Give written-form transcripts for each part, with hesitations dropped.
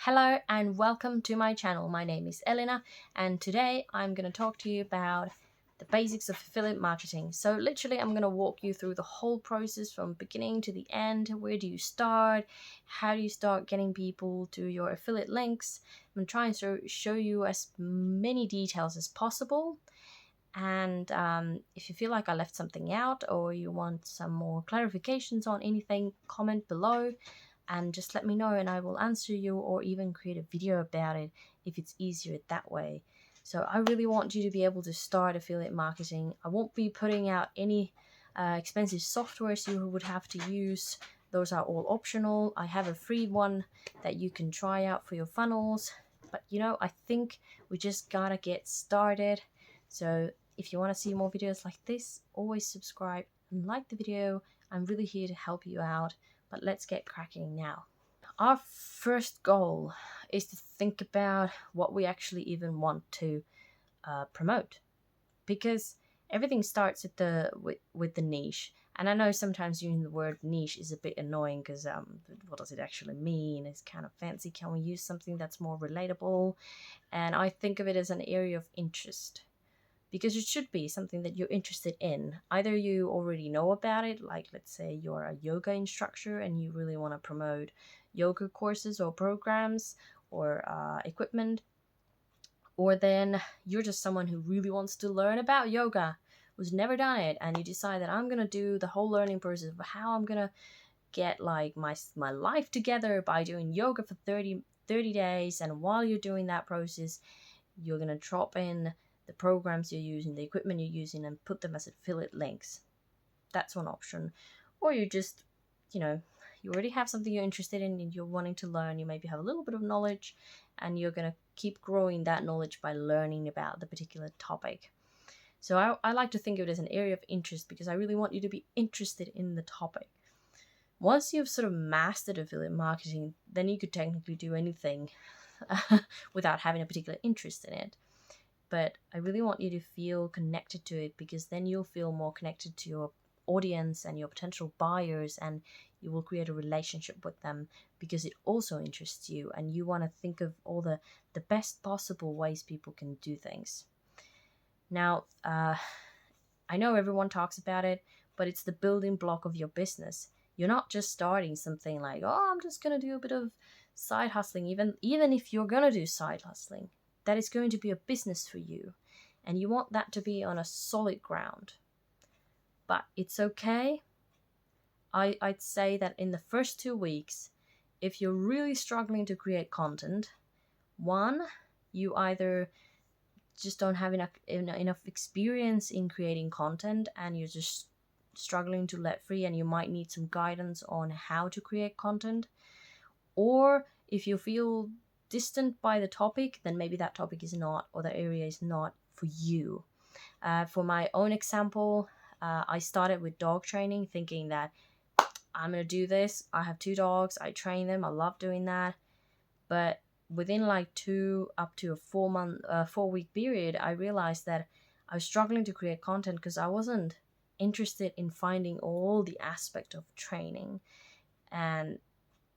Hello and welcome to my channel. My name is Elina and today I'm going to talk to you about the basics of affiliate marketing. So literally I'm going to walk you through the whole process from beginning to the end. Where do you start? How do you start getting people to your affiliate links? I'm trying to show you as many details as possible. And if you feel like I left something out or you want some more clarifications on anything, comment below and just let me know and I will answer you or even create a video about it if it's easier that way. So I really want you to be able to start affiliate marketing. I won't be putting out any expensive softwares you would have to use. Those are all optional. I have a free one that you can try out for your funnels. But I think we just gotta get started. So if you want to see more videos like this, always subscribe and like the video. I'm really here to help you out. But let's get cracking now. Our first goal is to think about what we actually even want to promote, because everything starts at with the niche. And I know sometimes using the word niche is a bit annoying because what does it actually mean? It's kind of fancy. Can we use something that's more relatable? And I think of it as an area of interest, because it should be something that you're interested in. Either you already know about it, like let's say you're a yoga instructor and you really want to promote yoga courses or programs or equipment, or then you're just someone who really wants to learn about yoga, who's never done it, and you decide that I'm going to do the whole learning process of how I'm going to get like my life together by doing yoga for 30 days, and while you're doing that process, you're going to drop in the programs you're using, the equipment you're using, and put them as affiliate links. That's one option. Or you just, you already have something you're interested in and you're wanting to learn. You maybe have a little bit of knowledge and you're going to keep growing that knowledge by learning about the particular topic. So I like to think of it as an area of interest because I really want you to be interested in the topic. Once you've sort of mastered affiliate marketing, then you could technically do anything without having a particular interest in it. But I really want you to feel connected to it, because then you'll feel more connected to your audience and your potential buyers, and you will create a relationship with them because it also interests you and you want to think of all the best possible ways people can do things. Now, I know everyone talks about it, but it's the building block of your business. You're not just starting something like, oh, I'm just going to do a bit of side hustling. Even if you're going to do side hustling, that is going to be a business for you, and you want that to be on a solid ground. But it's okay. I'd say that in the first 2 weeks, if you're really struggling to create content, one, you either just don't have enough experience in creating content and you're just struggling to let free and you might need some guidance on how to create content. Or if you feel distant by the topic, then maybe that topic is not, or the area is not for you. For my own example, I started with dog training thinking that I'm going to do this. I have 2 dogs. I train them. I love doing that. But within like 2 up to a 4-week period, I realized that I was struggling to create content because I wasn't interested in finding all the aspect of training. And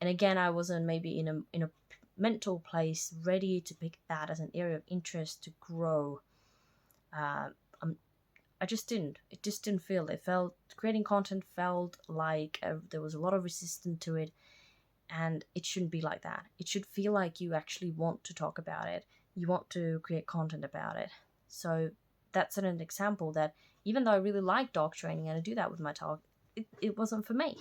again, I wasn't maybe in a mental place ready to pick that as an area of interest to grow. I just didn't. It just didn't feel. It felt creating content felt like there was a lot of resistance to it, and it shouldn't be like that. It should feel like you actually want to talk about it. You want to create content about it. So that's an example that even though I really like dog training and I do that with my dog, it wasn't for me.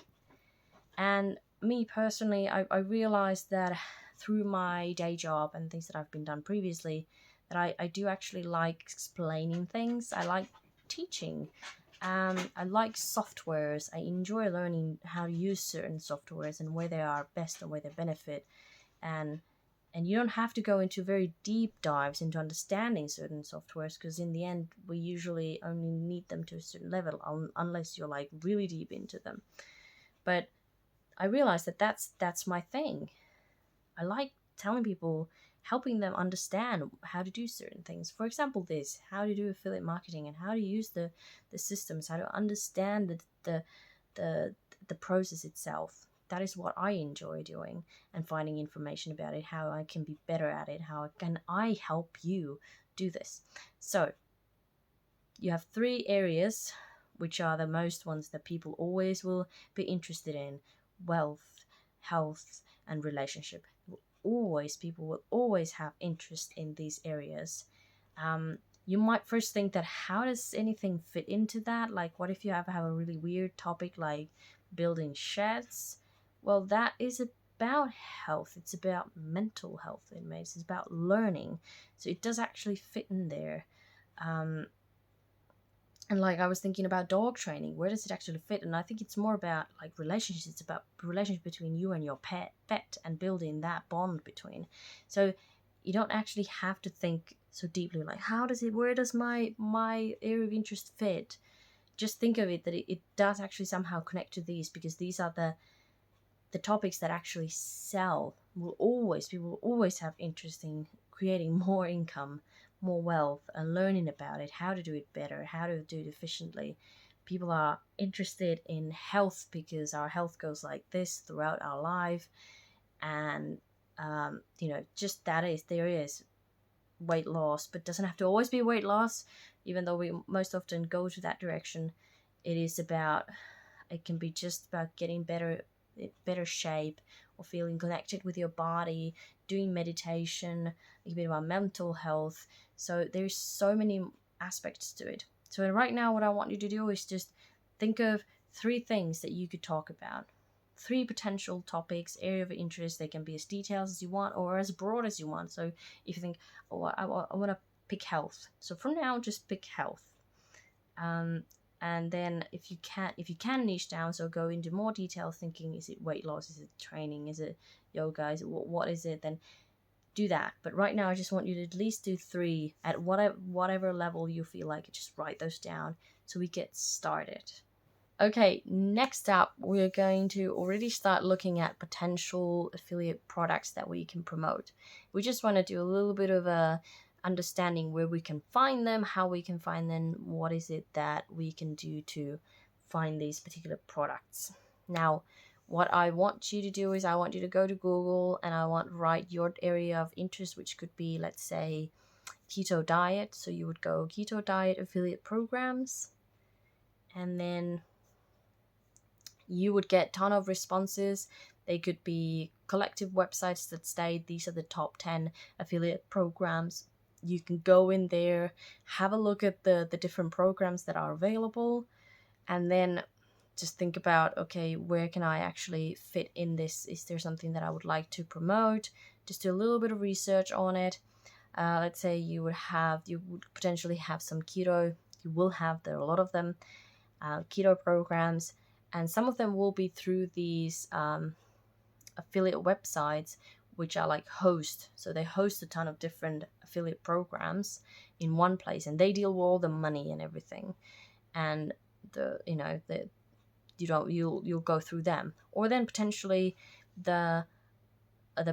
And me personally, I realized that through my day job and things that I've been done previously, that I do actually like explaining things. I like teaching. I like softwares. I enjoy learning how to use certain softwares and where they are best and where they benefit. And you don't have to go into very deep dives into understanding certain softwares, because in the end, we usually only need them to a certain level unless you're like really deep into them. But I realized that that's my thing. I like telling people, helping them understand how to do certain things. For example, how to do affiliate marketing and how to use the systems, how to understand the process itself. that is what I enjoy doing, and finding information about it, how I can be better at it, how can I help you do this. So you have 3 areas which are the most ones that people always will be interested in: wealth, health, and relationship. People will always have interest in these areas. You might first think that how does anything fit into that? Like, what if you have a really weird topic like building sheds? Well, that is about health. It's about mental health, it's about learning. So it does actually fit in there. And like, I was thinking about dog training, where does it actually fit? And I think it's more about like relationships. It's about relationship between you and your pet and building that bond between. So you don't actually have to think so deeply like, where does my area of interest fit? Just think of it that it does actually somehow connect to these, because these are the topics that actually sell. People will always have interest in creating more income, more wealth, and learning about it, how to do it better, how to do it efficiently. People are interested in health because our health goes like this throughout our life. And just there is weight loss, but doesn't have to always be weight loss, even though we most often go to that direction. It can be just about getting better shape, or feeling connected with your body, doing meditation, a bit about mental health. So there's so many aspects to it. So right now, what I want you to do is just think of 3 things that you could talk about. 3 potential topics, area of interest. They can be as detailed as you want or as broad as you want. So if you think, oh, I want to pick health, so from now just pick health. And then if you can niche down, so go into more detail thinking, is it weight loss, is it training, is it yoga, is it what is it, then do that. But right now I just want you to at least do 3 at whatever level you feel like it. Just write those down so we get started. Okay, next up, we're going to already start looking at potential affiliate products that we can promote. We just want to do a little bit of a understanding where we can find them, how we can find them, what is it that we can do to find these particular products. Now, what I want you to do is I want you to go to Google and I want to write your area of interest, which could be, let's say, keto diet. So you would go keto diet affiliate programs, and then you would get a ton of responses. They could be collective websites that state these are the top 10 affiliate programs. You can go in there, have a look at the different programs that are available, and then just think about, okay, where can I actually fit in this? Is there something that I would like to promote? Just do a little bit of research on it. Let's say you would potentially have some keto. There are a lot of them, keto programs, and some of them will be through these affiliate websites, which are like host. So they host a ton of different affiliate programs in one place, and they deal with all the money and everything. And you'll go through them, or then potentially the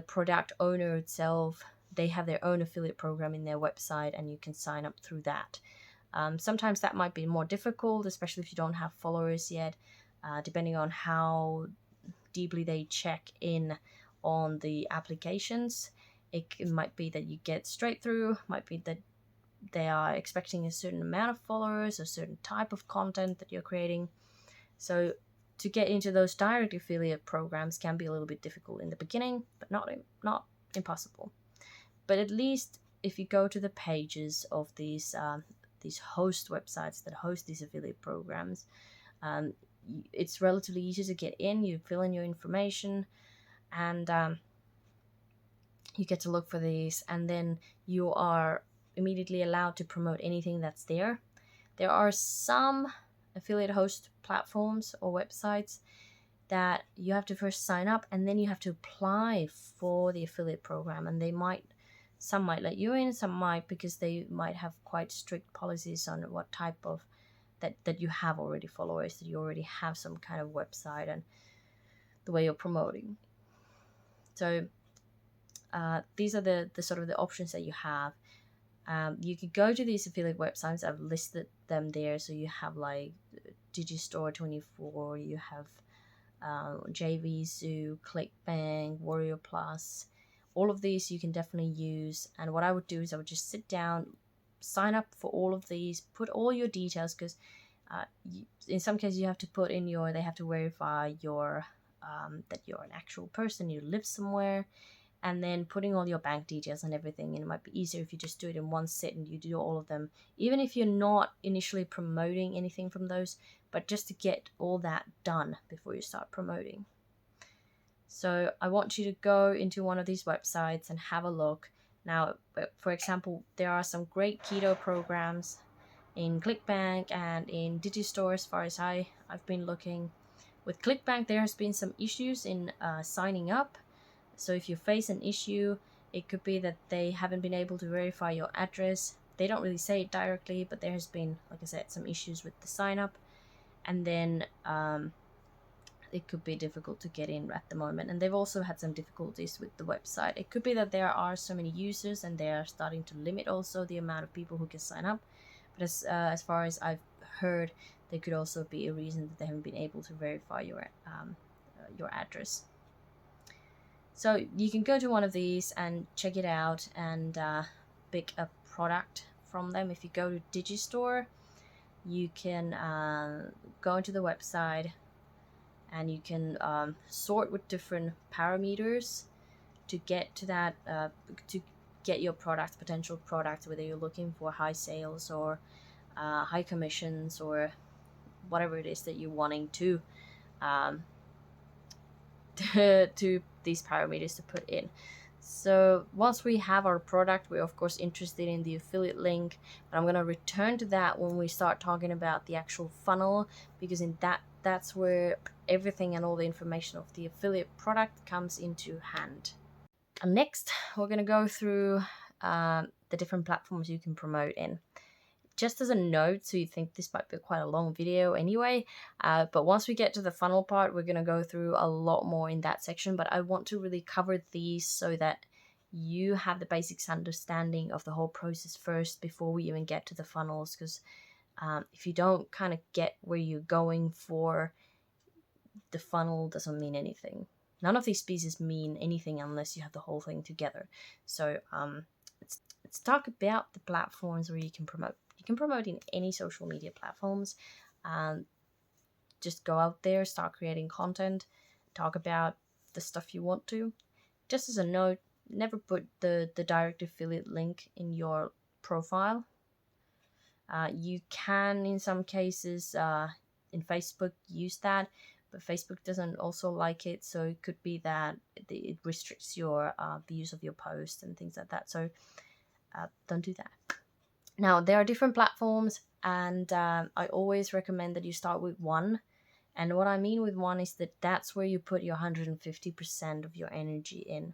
product owner itself. They have their own affiliate program in their website, and you can sign up through that. Sometimes that might be more difficult, especially if you don't have followers yet, depending on how deeply they check in on the applications. It might be that you get straight through, might be that they are expecting a certain amount of followers, a certain type of content that you're creating. So to get into those direct affiliate programs can be a little bit difficult in the beginning, but not impossible. But at least if you go to the pages of these host websites that host these affiliate programs, it's relatively easy to get in. You fill in your information, and you get to look for these, and then you are immediately allowed to promote anything that's there. There are some affiliate host platforms or websites that you have to first sign up, and then you have to apply for the affiliate program, and some might let you in, some might, because they might have quite strict policies on what type of that you have already followers, that you already have some kind of website and the way you're promoting. So these are the sort of the options that you have. You could go to these affiliate websites. I've listed them there. So you have like Digistore24, you have JV Zoo, ClickBank, Warrior Plus. All of these you can definitely use. And what I would do is I would just sit down, sign up for all of these, put all your details, because in some cases you have to put in they have to verify your that you're an actual person, you live somewhere, and then putting all your bank details and everything. And it might be easier if you just do it in one sit and you do all of them, even if you're not initially promoting anything from those, but just to get all that done before you start promoting. So I want you to go into one of these websites and have a look. Now, for example, there are some great keto programs in ClickBank and in Digistore as far as I've been looking. With ClickBank, there has been some issues in signing up. So if you face an issue, it could be that they haven't been able to verify your address. They don't really say it directly, but there has been, like I said, some issues with the sign up. And then it could be difficult to get in at the moment. And they've also had some difficulties with the website. It could be that there are so many users and they are starting to limit also the amount of people who can sign up. But as far as I've heard, there could also be a reason that they haven't been able to verify your address. So you can go to one of these and check it out and pick a product from them. If you go to Digistore, you can go into the website and you can sort with different parameters to get to that, to get your potential product, whether you're looking for high sales or high commissions or whatever it is that you're wanting to to these parameters to put in. So once we have our product, we're of course interested in the affiliate link, but I'm going to return to that when we start talking about the actual funnel, because in that's where everything and all the information of the affiliate product comes into hand. And next, we're going to go through the different platforms you can promote in. Just as a note, so you think this might be quite a long video anyway, but once we get to the funnel part, we're going to go through a lot more in that section, but I want to really cover these so that you have the basics understanding of the whole process first before we even get to the funnels, because if you don't kind of get where you're going for, the funnel doesn't mean anything. None of these pieces mean anything unless you have the whole thing together. So let's talk about the platforms where you can promote. You can promote in any social media platforms. Just go out there, start creating content, talk about the stuff you want to. Just as a note, never put the direct affiliate link in your profile. You can, in some cases, in Facebook, use that, but Facebook doesn't also like it, so it could be that it restricts your the use of your post and things like that. So don't do that. Now, there are different platforms, and I always recommend that you start with one. And what I mean with one is that that's where you put your 150% of your energy in.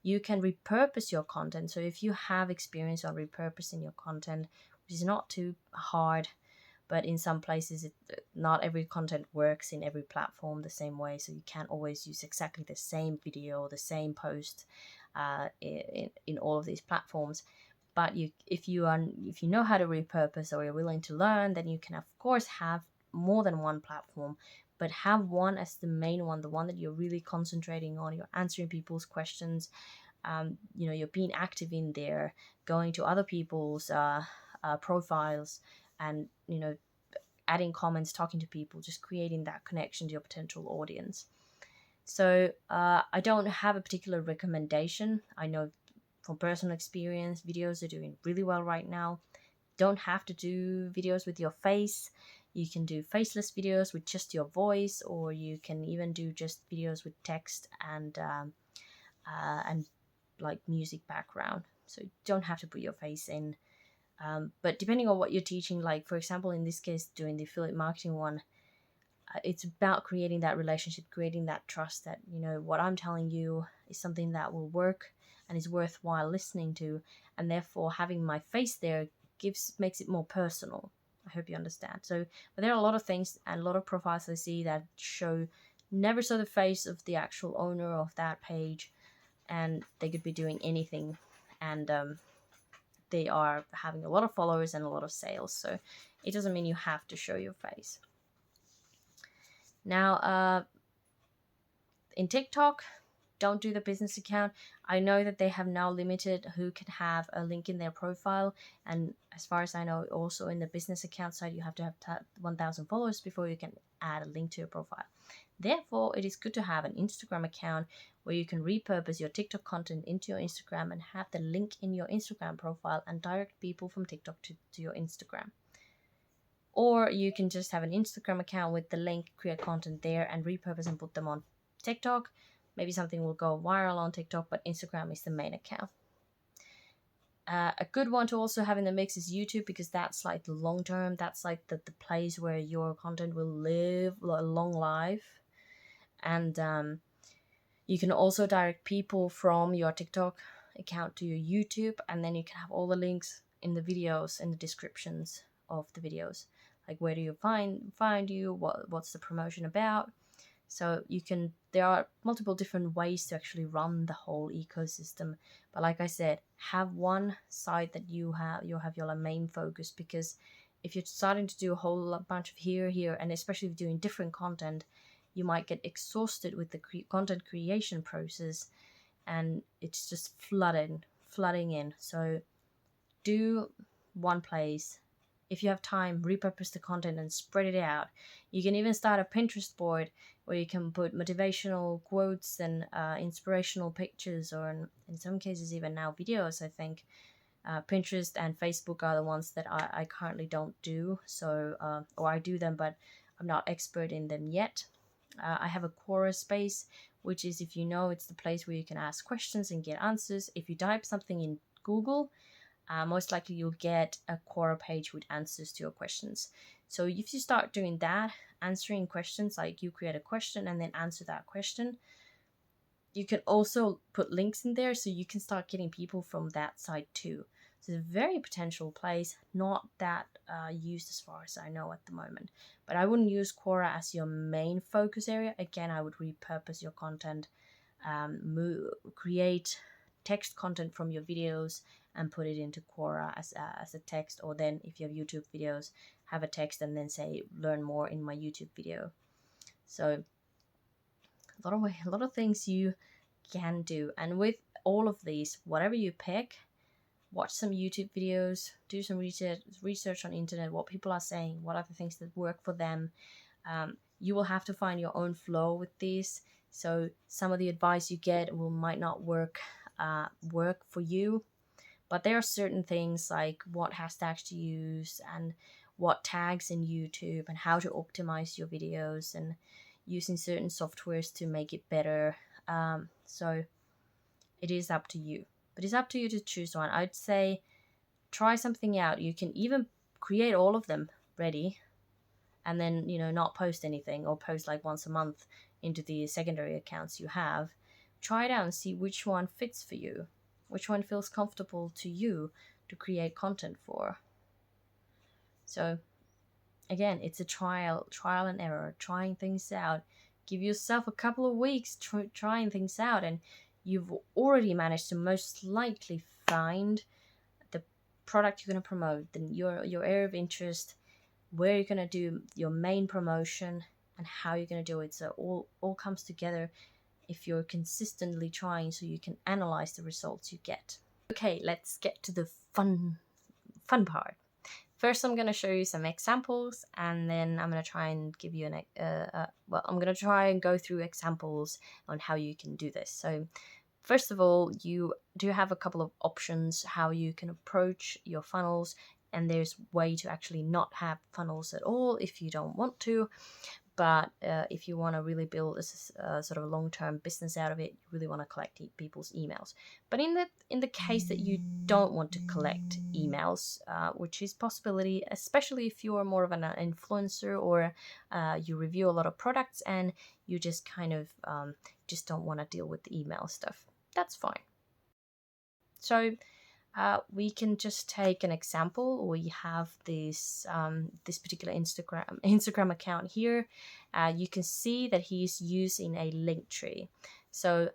You can repurpose your content. So if you have experience on repurposing your content, which is not too hard, but in some places, not every content works in every platform the same way. So you can't always use exactly the same video, the same post in all of these platforms. But if you know how to repurpose or you're willing to learn, then you can of course have more than one platform, but have one as the main one, the one that you're really concentrating on. You're answering people's questions. You're being active in there, going to other people's profiles, and adding comments, talking to people, just creating that connection to your potential audience. So I don't have a particular recommendation. I know from personal experience, videos are doing really well right now. Don't have to do videos with your face. You can do faceless videos with just your voice, or you can even do just videos with text and like music background. So you don't have to put your face in. But depending on what you're teaching, like for example, in this case, doing the affiliate marketing one, it's about creating that relationship, creating that trust that, what I'm telling you is something that will work and is worthwhile listening to. And therefore having my face there makes it more personal. I hope you understand. So, but there are a lot of things and a lot of profiles I see that never show the face of the actual owner of that page, and they could be doing anything, and they are having a lot of followers and a lot of sales. So it doesn't mean you have to show your face. Now, In TikTok, don't do the business account. I know that they have now limited who can have a link in their profile, and as far as I know, also in the business account side, you have to have 1,000 followers before you can add a link to your profile. Therefore, it is good to have an Instagram account where you can repurpose your TikTok content into your Instagram and have the link in your Instagram profile and direct people from TikTok to your Instagram. Or you can just have an Instagram account with the link, create content there, and repurpose and put them on TikTok. Maybe something will go viral on TikTok, but Instagram is the main account. A good one to also have in the mix is YouTube, because that's like the long term. That's like the place where your content will live a long life. And you can also direct people from your TikTok account to your YouTube, and then you can have all the links in the videos, in the descriptions of the videos. Like, where do you find you? What's the promotion about? So there are multiple different ways to actually run the whole ecosystem. But like I said, have one site that you'll have your main focus, because if you're starting to do a whole bunch of here, and especially if you're doing different content, you might get exhausted with the content creation process, and it's just flooding in. So do one place. If you have time, repurpose the content and spread it out. You can even start a Pinterest board where you can put motivational quotes and inspirational pictures, or in some cases even now videos. I think Pinterest and Facebook are the ones that I currently don't do. So or I do them, but I'm not expert in them yet. I have a Quora space, which is, if you know, it's the place where you can ask questions and get answers. If you type something in Google, most likely you'll get a Quora page with answers to your questions. So if you start doing that, answering questions, like you create a question and then answer that question, you can also put links in there, so you can start getting people from that side too. So it's a very potential place, not that used as far as I know at the moment. But I wouldn't use Quora as your main focus area. Again, I would repurpose your content, create text content from your videos and put it into Quora as a text. Or then if you have YouTube videos, have a text and then say, learn more in my YouTube video. So a lot of things you can do. And with all of these, whatever you pick, watch some YouTube videos, do some research on internet, what people are saying, what are the things that work for them. You will have to find your own flow with these. So some of the advice you get might not work for you, but there are certain things like what hashtags to use and what tags in YouTube and how to optimize your videos and using certain softwares to make it better. So it is up to you, but it's up to you to choose one. I'd say try something out. You can even create all of them ready and then, not post anything, or post like once a month into the secondary accounts you have. Try it out and see which one fits for you, which one feels comfortable to you to create content for. So again, it's a trial and error, trying things out. Give yourself a couple of weeks trying things out, and you've already managed to most likely find the product you're going to promote, then your area of interest, where you're going to do your main promotion, and how you're going to do it. So all comes together if you're consistently trying, so you can analyze the results you get. Okay, let's get to the fun part. First, I'm going to show you some examples, and then I'm going to try and give you I'm going to try and go through examples on how you can do this. So first of all, you do have a couple of options how you can approach your funnels, and there's way to actually not have funnels at all if you don't want to. But if you want to really build a sort of a long-term business out of it, you really want to collect people's emails. But in the case that you don't want to collect emails, which is possibility, especially if you are more of an influencer, or you review a lot of products and you just kind of just don't want to deal with the email stuff, that's fine. So we can just take an example. We have this this particular Instagram account here. You can see that he's using a link tree. So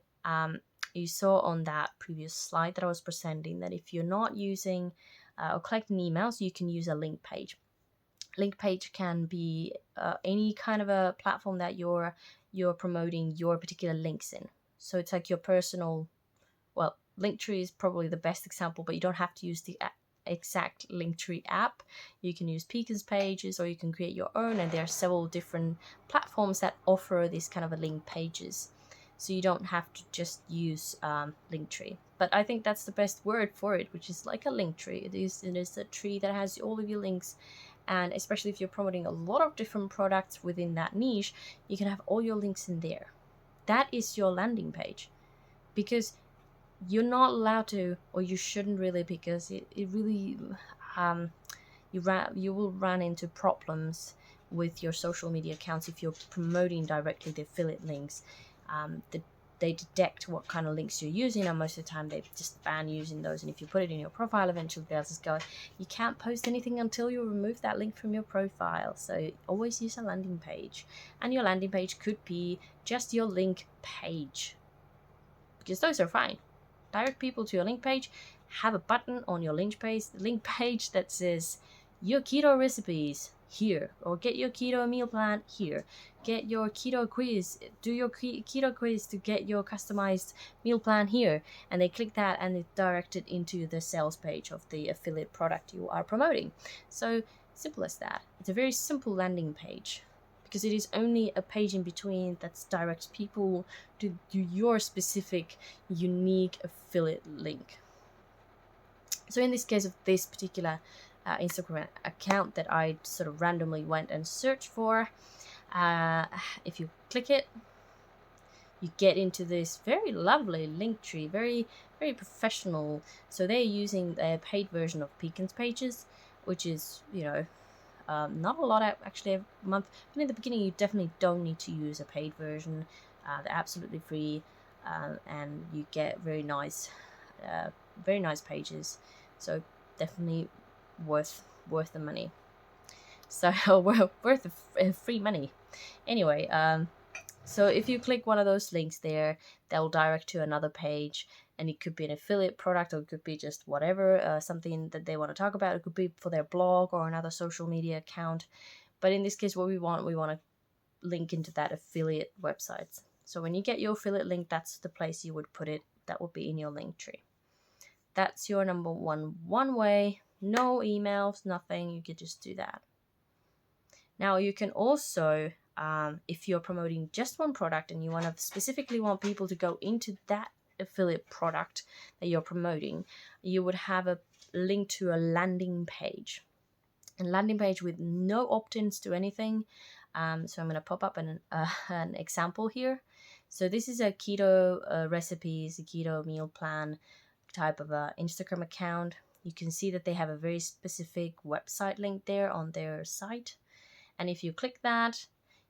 you saw on that previous slide that I was presenting that if you're not using or collecting emails, you can use a link page. Link page can be any kind of a platform that you're promoting your particular links in. So it's like your personal, well, Linktree is probably the best example, but you don't have to use the exact Linktree app. You can use Peacon's pages, or you can create your own, and there are several different platforms that offer this kind of a link pages. So you don't have to just use Linktree. But I think that's the best word for it, which is like a Linktree. It is a tree that has all of your links, and especially if you're promoting a lot of different products within that niche, you can have all your links in there. That is your landing page, because you're not allowed to, or you shouldn't really, because it really you will run into problems with your social media accounts if you're promoting directly the affiliate links. They detect what kind of links you're using, and most of the time they just ban using those. And if you put it in your profile, eventually they'll just go, you can't post anything until you remove that link from your profile. So always use a landing page, and your landing page could be just your link page, because those are fine. Direct people to your link page. Have a button on your link page that says your keto recipes here, or get your keto meal plan here, get your keto quiz, do your keto quiz to get your customized meal plan here, and they click that and it's directed into the sales page of the affiliate product you are promoting. So simple as that. It's a very simple landing page, because it is only a page in between that directs people to your specific unique affiliate link. So in this case of this particular Instagram account that I sort of randomly went and searched for, if you click it, you get into this very lovely link tree, very professional. So they're using a paid version of Peacon's pages, which is, not a lot actually a month, but in the beginning you definitely don't need to use a paid version. They're absolutely free, and you get very nice pages. So definitely worth the money. So worth free money. Anyway, so if you click one of those links there, they'll direct to another page, and it could be an affiliate product, or it could be just whatever, something that they want to talk about. It could be for their blog or another social media account. But in this case, what we want to link into that affiliate website. So when you get your affiliate link, that's the place you would put it. That would be in your link tree. That's your number one way. No emails, nothing. You could just do that. Now you can also, if you're promoting just one product and you specifically want people to go into that affiliate product that you're promoting, you would have a link to a landing page. A landing page with no opt-ins to anything. So I'm going to pop up an example here. So this is a keto recipes, a keto meal plan type of a Instagram account. You can see that they have a very specific website link there on their site. And if you click that,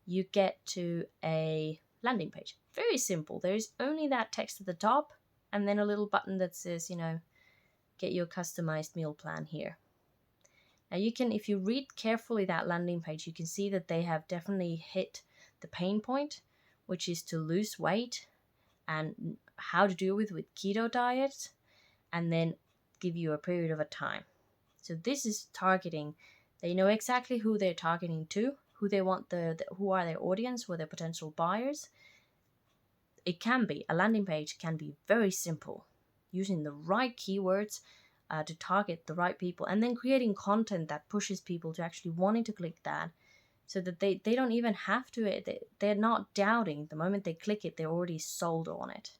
you get to a landing page. Very simple. There is only that text at the top, and then a little button that says, get your customized meal plan here. Now you can, if you read carefully that landing page, you can see that they have definitely hit the pain point, which is to lose weight and how to deal with keto diet, and then give you a period of a time. So this is targeting. They know exactly who they're targeting to, who they want who are their audience, who are their potential buyers. It can be, a landing page can be very simple, using the right keywords to target the right people, and then creating content that pushes people to actually wanting to click that, so that they don't even have to, they're not doubting. The moment they click it, they're already sold on it.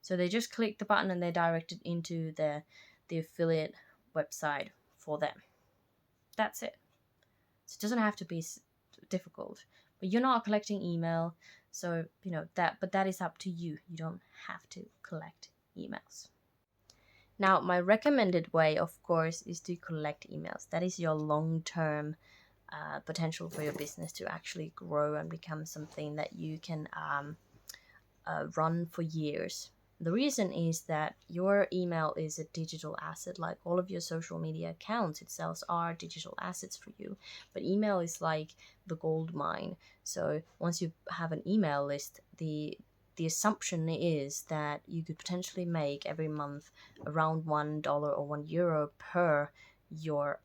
So they just click the button and they're directed into the affiliate website for them. That's it. So it doesn't have to be difficult, but you're not collecting email. So, but that is up to you. You don't have to collect emails. Now, my recommended way, of course, is to collect emails. That is your long-term potential for your business to actually grow and become something that you can run for years. The reason is that your email is a digital asset, like all of your social media accounts itself are digital assets for you. But email is like the gold mine. So once you have an email list, the assumption is that you could potentially make every month around $1 or €1 per your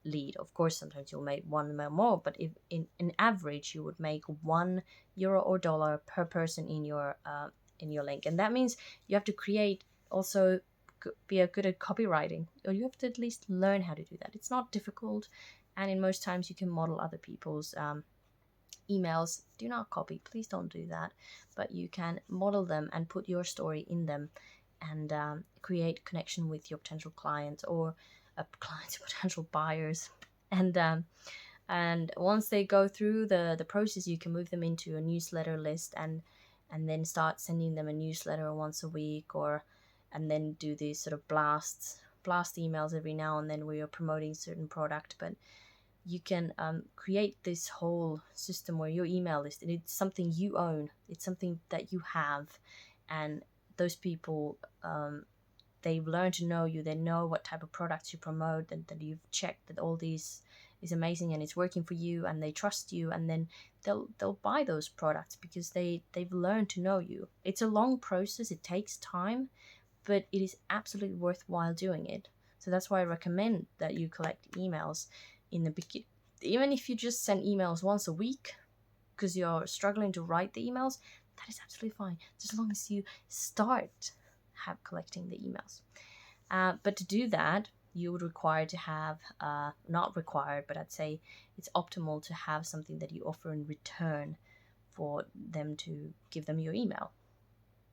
lead. Of course, sometimes you'll make one more, but if in average you would make €1 or dollar per person in your link. And that means you have to create, also be a good at copywriting, or you have to at least learn how to do that. It's not difficult, and in most times you can model other people's emails. Do not copy, please don't do that, but you can model them and put your story in them, and create connection with your potential clients, or clients, potential buyers, and once they go through the process, you can move them into a newsletter list, and then start sending them a newsletter once a week, and then do these sort of blast emails every now and then where you're promoting certain product. But you can create this whole system where your email list, and it's something you own, it's something that you have, and those people, they've learned to know you, they know what type of products you promote, and that you've checked that all these is amazing and it's working for you, and they trust you, and then they'll buy those products because they've learned to know you. It's a long process, it takes time, but it is absolutely worthwhile doing it. So that's why I recommend that you collect emails in the beginning. Even if you just send emails once a week because you're struggling to write the emails, that is absolutely fine, just as long as you start collecting the emails. But to do that, you would require to have, not required, but I'd say it's optimal to have something that you offer in return for them to give them your email.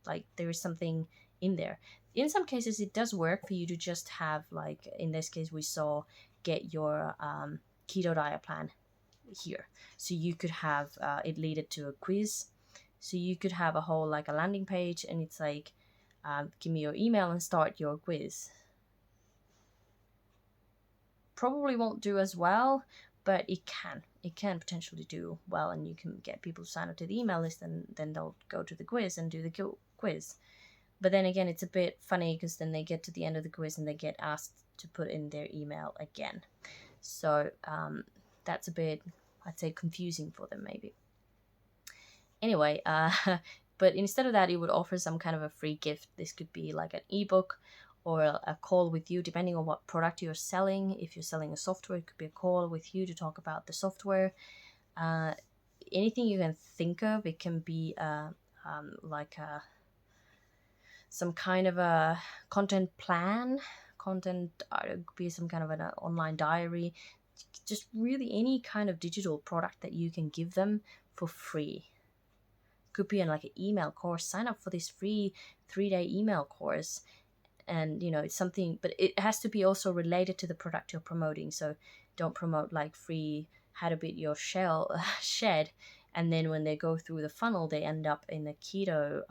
Like, there is something in there. In some cases, it does work for you to just have, like, in this case, we saw get your keto diet plan here. So you could have it lead it to a quiz. So you could have a whole, like, a landing page, and it's like, give me your email and start your quiz. Probably won't do as well, but it can potentially do well, and you can get people to sign up to the email list, and then they'll go to the quiz and do the quiz. But then again, it's a bit funny because then they get to the end of the quiz and they get asked to put in their email again. So that's a bit, I'd say, confusing for them maybe. Anyway, but instead of that, you would offer some kind of a free gift. This could be like an ebook or a call with you, depending on what product you're selling. If you're selling a software, it could be a call with you to talk about the software. Anything you can think of. It can be like some kind of a content plan. It could be some kind of an online diary. Just really any kind of digital product that you can give them for free. Could be like an email course. Sign up for this free 3-day email course, and it's something, but it has to be also related to the product you're promoting. So don't promote like free how to build your shed, and then when they go through the funnel they end up in the keto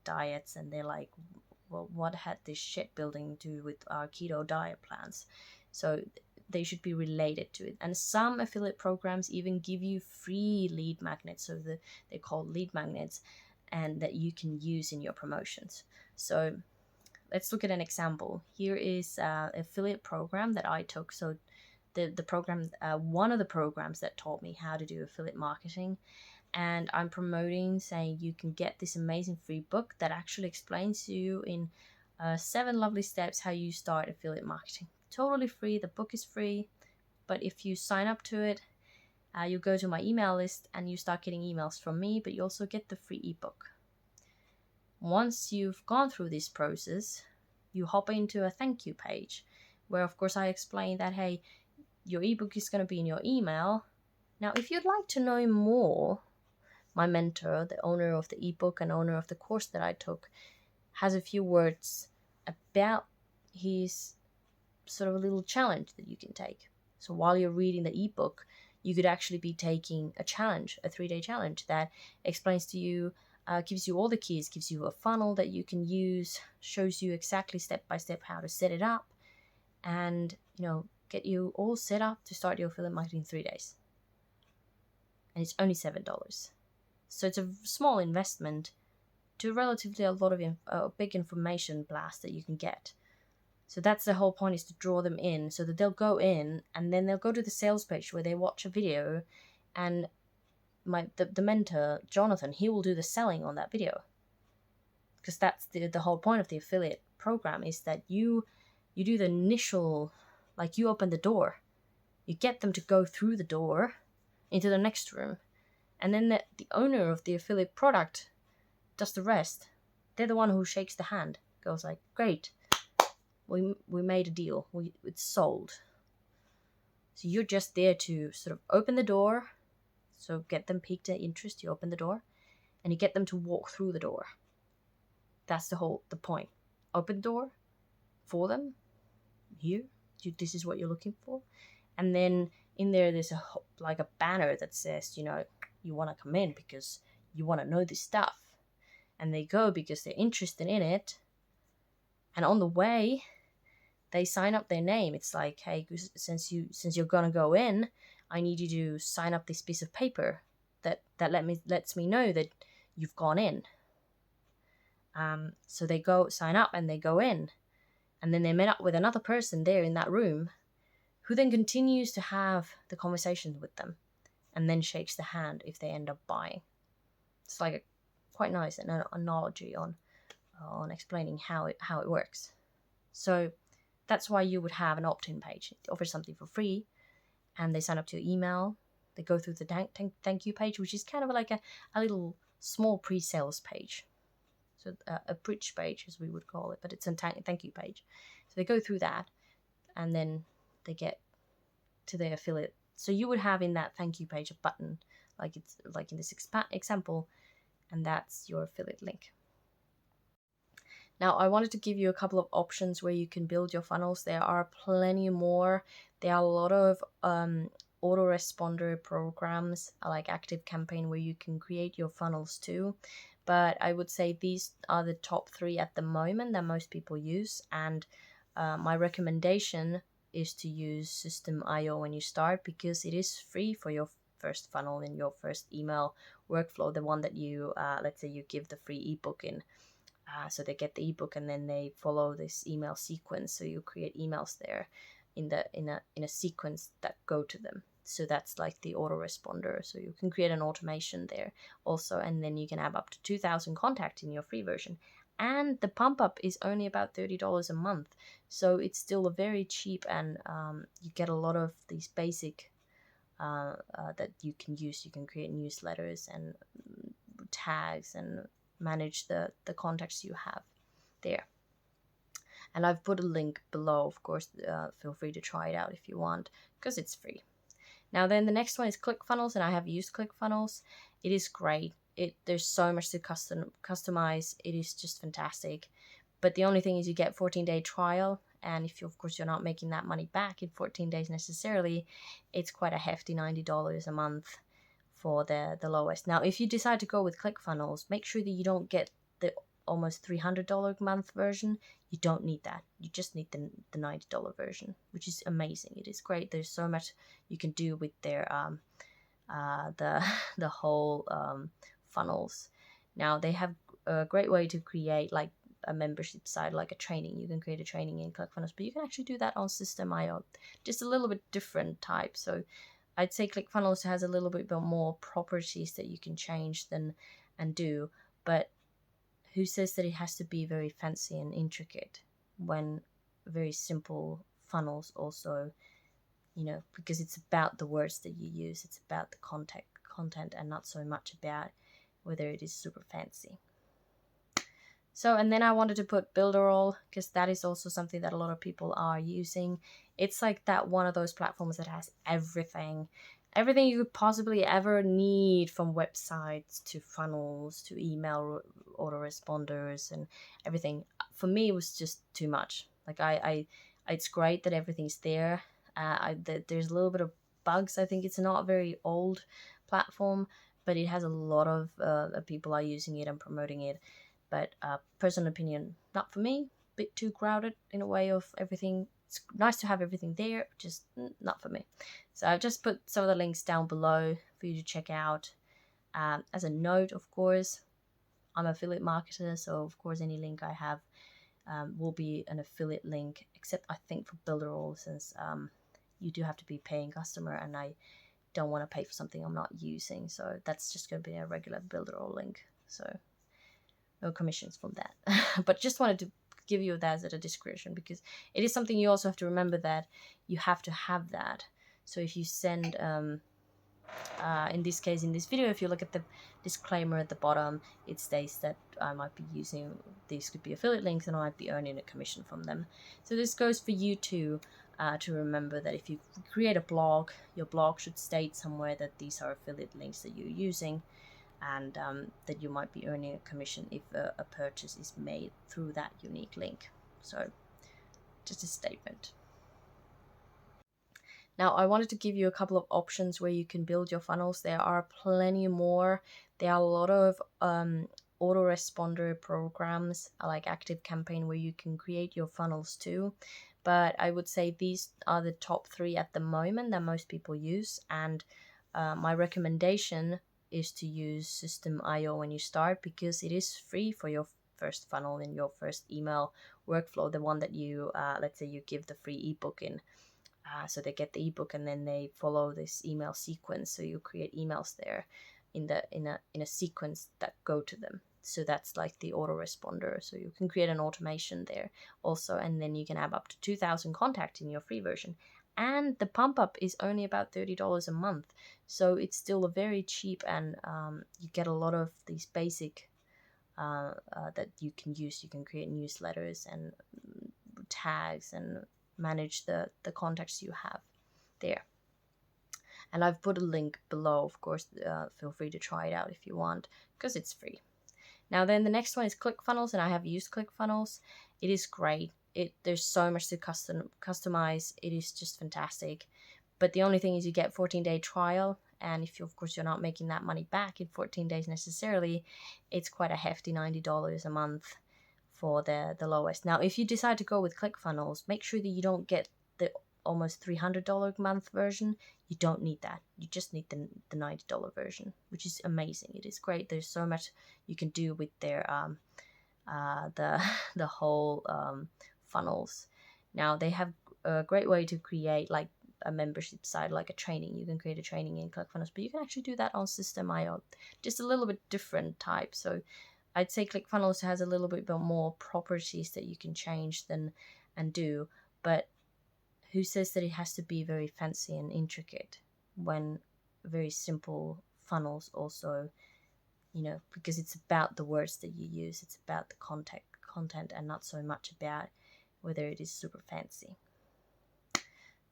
diets, and they're like, well, what had this shed building to do with our keto diet plans? So they should be related to it. And some affiliate programs even give you free lead magnets, so they're called lead magnets, and that you can use in your promotions. So let's look at an example. Here is an affiliate program that I took. So the program, one of the programs that taught me how to do affiliate marketing, and I'm promoting, saying you can get this amazing free book that actually explains to you in 7 lovely steps how you start affiliate marketing. Totally free. The book is free, but if you sign up to it, you go to my email list and you start getting emails from me, but you also get the free ebook. Once you've gone through this process, you hop into a thank you page where, of course, I explain that, hey, your ebook is going to be in your email. Now, if you'd like to know more, my mentor, the owner of the ebook and owner of the course that I took, has a few words about his sort of a little challenge that you can take. So while you're reading the ebook, you could actually be taking a challenge, a 3-day challenge that explains to you, gives you all the keys, gives you a funnel that you can use, shows you exactly step by step how to set it up, and get you all set up to start your affiliate marketing in 3 days. And it's only $7. So it's a small investment to relatively a lot of big information blast that you can get. So that's the whole point, is to draw them in so that they'll go in and then they'll go to the sales page where they watch a video, and the mentor, Jonathan, he will do the selling on that video. Because that's the whole point of the affiliate program, is that you do the initial Like you open the door, you get them to go through the door into the next room, and then the owner of the affiliate product does the rest. They're the one who shakes the hand, goes like, great, we made a deal, it's sold. So you're just there to sort of open the door, so get them piqued their interest. You open the door and you get them to walk through the door. That's the point. Open the door for them. Here, this is what you're looking for. And then in there, there's like a banner that says, you know, you want to come in because you want to know this stuff. And they go because they're interested in it. And on the way, they sign up their name. It's like, hey, since you're gonna go in, I need you to sign up this piece of paper that lets me know that you've gone in. So they go sign up and they go in, and then they met up with another person there in that room, who then continues to have the conversation with them, and then shakes the hand if they end up buying. It's like quite nice an analogy on explaining how it works. So that's why you would have an opt-in page. It offers something for free, and they sign up to your email. They go through the thank you page, which is kind of like a little small pre-sales page. So a bridge page, as we would call it, but it's a thank you page. So they go through that, and then they get to their affiliate. So you would have in that thank you page a button, like it's like in this example, and that's your affiliate link. Now, I wanted to give you a couple of options where you can build your funnels. There are plenty more. There are a lot of autoresponder programs like ActiveCampaign where you can create your funnels too. But I would say these are the top 3 at the moment that most people use. And my recommendation is to use System.io when you start, because it is free for your first funnel in your first email workflow, the one that you, let's say you give the free ebook in. So they get the ebook and then they follow this email sequence. So you create emails there in a sequence that go to them. So that's like the autoresponder. So you can create an automation there also, and then you can have up to 2,000 contacts in your free version. And the pump up is only about $30 a month. So it's still a very cheap, and you get a lot of these basic that you can use. You can create newsletters and tags and manage the contacts you have there. And I've put a link below, of course. Feel free to try it out if you want, because it's free. Now then, the next one is Clickfunnels, and I have used Clickfunnels. It is great. There's so much to customize. It is just fantastic. But the only thing is you get 14-day trial, and if you're not making that money back in 14 days necessarily, it's quite a hefty $90 a month for the lowest. Now, if you decide to go with Clickfunnels, make sure that you don't get the almost $300 a month version. You don't need that. You just need the $90 version, which is amazing. It is great. There's so much you can do with their the whole funnels. Now they have a great way to create like a membership site, like a training. You can create a training in Clickfunnels, but you can actually do that on System.io. Just a little bit different type. So I'd say Clickfunnels has a little bit more properties that you can change and do, but who says that it has to be very fancy and intricate when very simple funnels also, because it's about the words that you use, it's about the content and not so much about whether it is super fancy. So, and then I wanted to put Builderall, because that is also something that a lot of people are using. It's like that one of those platforms that has everything you could possibly ever need, from websites to funnels to email autoresponders and everything. For me, it was just too much. Like it's great that everything's there. There's a little bit of bugs. I think it's not a very old platform, but it has a lot of people are using it and promoting it. But personal opinion, not for me. Bit too crowded in a way of everything. It's nice to have everything there, just not for me. So I've just put some of the links down below for you to check out. As a note, of course, I'm an affiliate marketer, so of course any link I have will be an affiliate link, except I think for Builderall, since you do have to be a paying customer, and I don't want to pay for something I'm not using. So that's just going to be a regular Builderall link. So no commissions from that. But just wanted to give you that as a discretion, because it is something you also have to remember that you have to have that. So if you send in this case, in this video, if you look at the disclaimer at the bottom, it states that I might be using, these could be affiliate links and I might be earning a commission from them. So this goes for you too, to remember that if you create a blog, your blog should state somewhere that these are affiliate links that you're using, and that you might be earning a commission if a purchase is made through that unique link. So just a statement. Now, I wanted to give you a couple of options where you can build your funnels. There are plenty more. There are a lot of autoresponder programs like ActiveCampaign where you can create your funnels too. But I would say these are the top 3 at the moment that most people use. And my recommendation is to use System.io when you start, because it is free for your first funnel in your first email workflow, the one that you, let's say you give the free ebook in. So they get the ebook and then they follow this email sequence. So you create emails there in a sequence that go to them. So that's like the autoresponder. So you can create an automation there also, and then you can have up to 2,000 contacts in your free version. And the pump up is only about $30 a month. So it's still a very cheap, and you get a lot of these basic that you can use. You can create newsletters and tags and manage the contacts you have there. And I've put a link below, of course. Feel free to try it out if you want, because it's free. Now then, the next one is Clickfunnels, and I have used Clickfunnels. It is great. There's so much to customize. It is just fantastic. But the only thing is you get 14-day trial, and if you, of course, you're not making that money back in 14 days necessarily, it's quite a hefty $90 a month for the lowest. Now, if you decide to go with Clickfunnels, make sure that you don't get the almost $300 a month version. You don't need that. You just need the $90 version, which is amazing. It is great. There's so much you can do with their the whole funnels. Now they have a great way to create like a membership site, like a training. You can create a training in Clickfunnels, but you can actually do that on System.io, just a little bit different type. So I'd say Clickfunnels has a little bit more properties that you can change and do, but who says that it has to be very fancy and intricate when very simple funnels also, because it's about the words that you use, it's about the content and not so much about whether it is super fancy.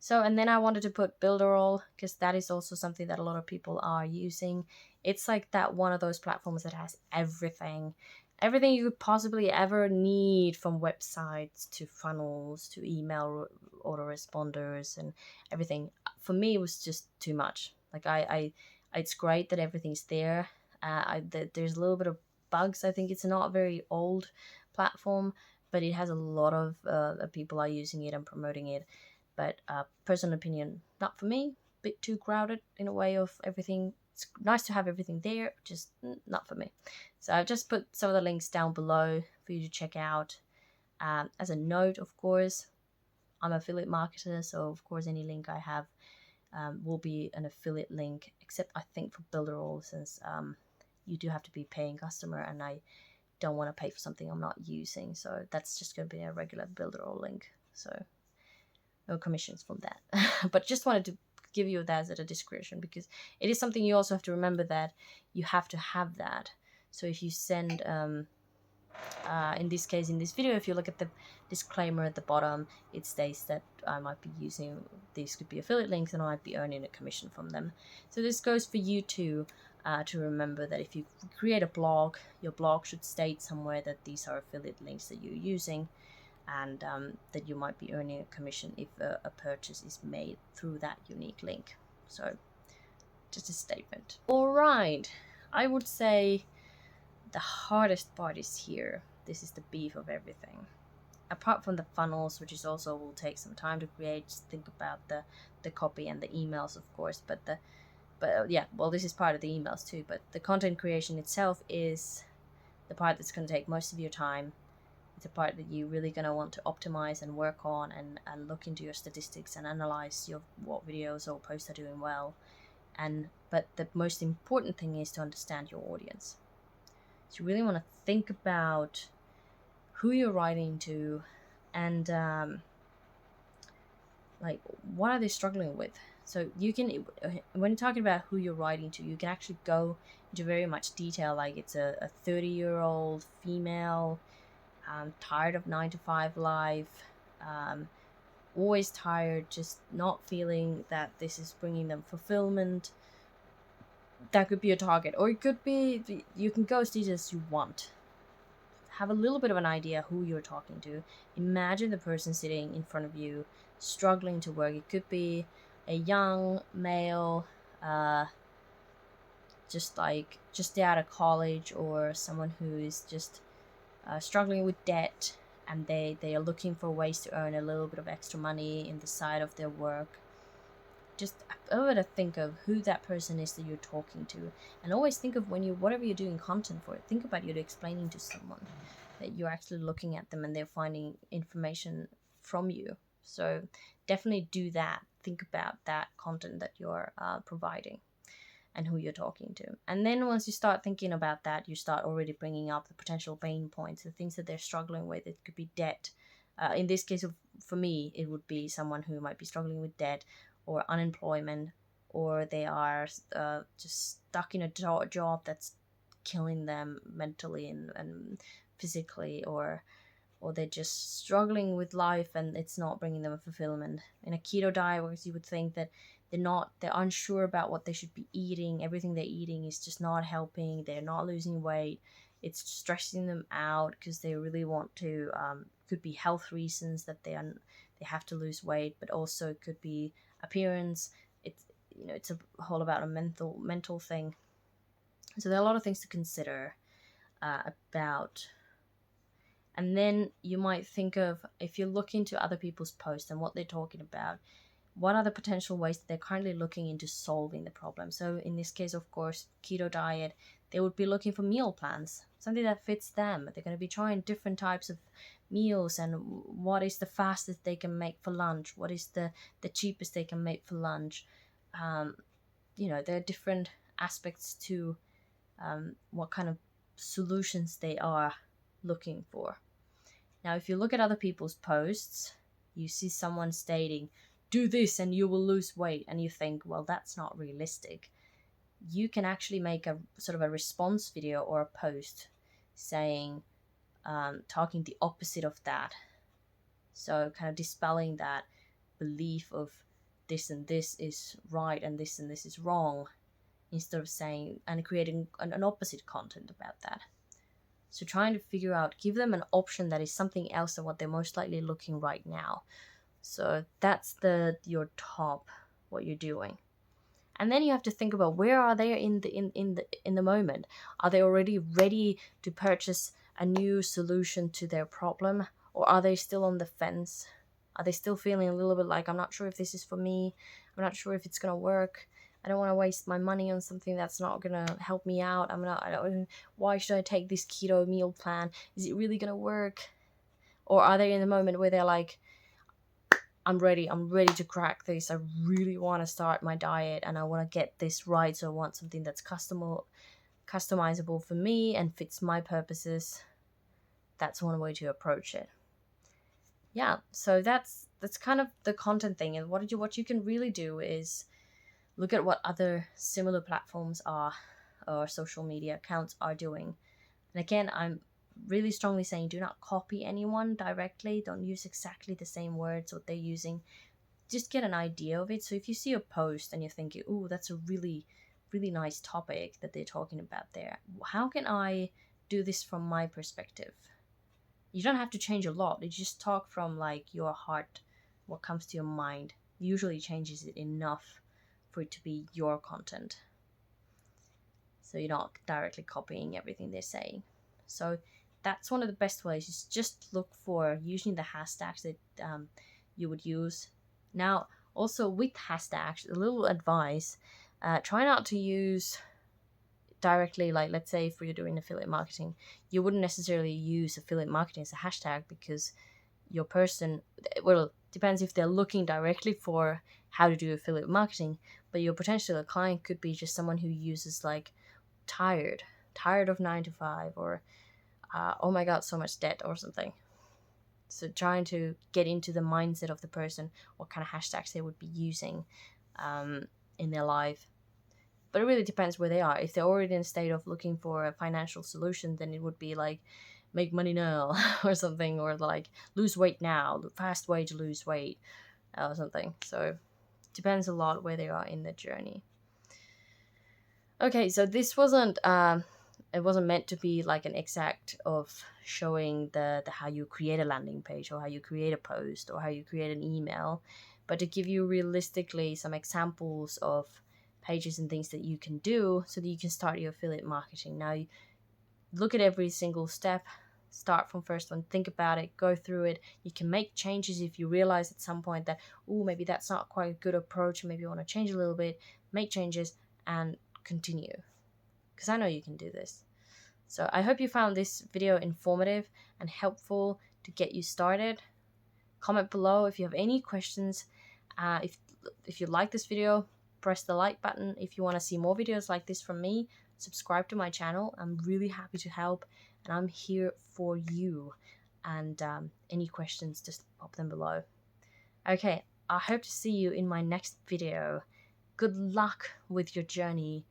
So, and then I wanted to put Builderall, because that is also something that a lot of people are using. It's like that one of those platforms that has everything you could possibly ever need, from websites to funnels to email autoresponders and everything. For me, it was just too much. Like it's great that everything's there. There's a little bit of bugs. I think it's not a very old platform, but it has a lot of people are using it and promoting it. But personal opinion, not for me. Bit too crowded in a way of everything. It's nice to have everything there, just not for me. So I've just put some of the links down below for you to check out. As a note, of course, I'm an affiliate marketer, so of course any link I have will be an affiliate link, except I think for Builderall, since you do have to be a paying customer, and I don't want to pay for something I'm not using. So that's just going to be a regular Builderall link. So no commissions from that. But just wanted to give you that as a discretion, because it is something you also have to remember that you have to have that. So if you send in this case, in this video, if you look at the disclaimer at the bottom, it states that I might be using, these could be affiliate links and I might be earning a commission from them. So this goes for you too, to remember that if you create a blog, your blog should state somewhere that these are affiliate links that you're using, and that you might be earning a commission if a purchase is made through that unique link. So just a statement. All right, I would say the hardest part is here. This is the beef of everything. Apart from the funnels, which is also will take some time to create, just think about the copy and the emails, of course. But yeah, well, this is part of the emails too. But the content creation itself is the part that's going to take most of your time. It's a part that you're really going to want to optimize and work on, and look into your statistics and analyze what videos or posts are doing well. But the most important thing is to understand your audience. So you really want to think about who you're writing to, and like what are they struggling with. So you can, when talking about who you're writing to, you can actually go into very much detail, like it's a 30-year-old female, tired of 9 to 5 life, always tired, just not feeling that this is bringing them fulfillment. That could be a target, or it could be, you can go as deep as you want. Have a little bit of an idea who you're talking to. Imagine the person sitting in front of you struggling to work. It could be a young male, just out of college, or someone who is just struggling with debt, and they are looking for ways to earn a little bit of extra money in the side of their work. Just over to think of who that person is that you're talking to, and always think of, when you, whatever you're doing content for, think about you explaining to someone that you're actually looking at them and they're finding information from you. So definitely do that. Think about that content that you're providing and who you're talking to. And then once you start thinking about that, you start already bringing up the potential pain points, the things that they're struggling with. It could be debt. In this case, for me, it would be someone who might be struggling with debt or unemployment, or they are just stuck in a job that's killing them mentally and physically, or they're just struggling with life and it's not bringing them a fulfillment. In a keto diet, whereas you would think that they're unsure about what they should be eating, everything they're eating is just not helping, they're not losing weight, it's stressing them out because they really want to, could be health reasons that they have to lose weight, but also it could be appearance. It's a whole about a mental thing. So there are a lot of things to consider about. And then you might think of, if you look into other people's posts and what they're talking about, what are the potential ways that they're currently looking into solving the problem. So in this case, of course, keto diet, they would be looking for meal plans, something that fits them. They're going to be trying different types of meals, and what is the fastest they can make for lunch, what is the cheapest they can make for lunch. There are different aspects to what kind of solutions they are looking for. Now, if you look at other people's posts, you see someone stating, do this and you will lose weight, and you think, well, that's not realistic. You can actually make a sort of a response video or a post saying, talking the opposite of that. So kind of dispelling that belief of this and this is right and this is wrong, instead of saying and creating an opposite content about that. So trying to figure out, give them an option that is something else than what they're most likely looking right now. So that's your top, what you're doing. And then you have to think about, where are they in the moment? Are they already ready to purchase a new solution to their problem, or are they still on the fence? Are they still feeling a little bit like, I'm not sure if this is for me, I'm not sure if it's gonna work, I don't want to waste my money on something that's not gonna help me out. Why should I take this keto meal plan? Is it really gonna work? Or are they in the moment where they're like, I'm ready to crack this. I really want to start my diet and I want to get this right. So I want something that's customizable for me and fits my purposes. That's one way to approach it. Yeah, so that's kind of the content thing. And what you can really do is look at what other similar platforms are, or social media accounts are doing. And again, I'm really strongly saying, do not copy anyone directly. Don't use exactly the same words what they're using. Just get an idea of it. So if you see a post and you're thinking, oh, that's a really, really nice topic that they're talking about there, how can I do this from my perspective? You don't have to change a lot. You just talk from like your heart, what comes to your mind. Usually changes it enough for it to be your content. So you're not directly copying everything they're saying. So that's one of the best ways, is just look for using the hashtags that you would use. Now, also with hashtags, a little advice, try not to use directly, like let's say if you're doing affiliate marketing, you wouldn't necessarily use affiliate marketing as a hashtag, because your person, well, depends if they're looking directly for how to do affiliate marketing, but your potential client could be just someone who uses like tired of 9 to 5, or oh my god, so much debt or something. So trying to get into the mindset of the person, what kind of hashtags they would be using in their life. But it really depends where they are. If they're already in a state of looking for a financial solution, then it would be like make money now or something, or like lose weight now, the fast way to lose weight or something. So it depends a lot where they are in the journey. Okay, so this wasn't it wasn't meant to be like an exact of showing the how you create a landing page or how you create a post or how you create an email, but to give you realistically some examples of pages and things that you can do so that you can start your affiliate marketing. Now, you look at every single step, start from first one, think about it, go through it. You can make changes if you realize at some point that, oh, maybe that's not quite a good approach, maybe you want to change a little bit, make changes and continue. Because I know you can do this. So I hope you found this video informative and helpful to get you started. Comment below if you have any questions. If you like this video, press the like button. If you want to see more videos like this from me, subscribe to my channel. I'm really happy to help, and I'm here for you. And any questions, just pop them below. Okay, I hope to see you in my next video. Good luck with your journey.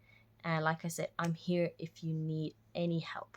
And like I said, I'm here if you need any help.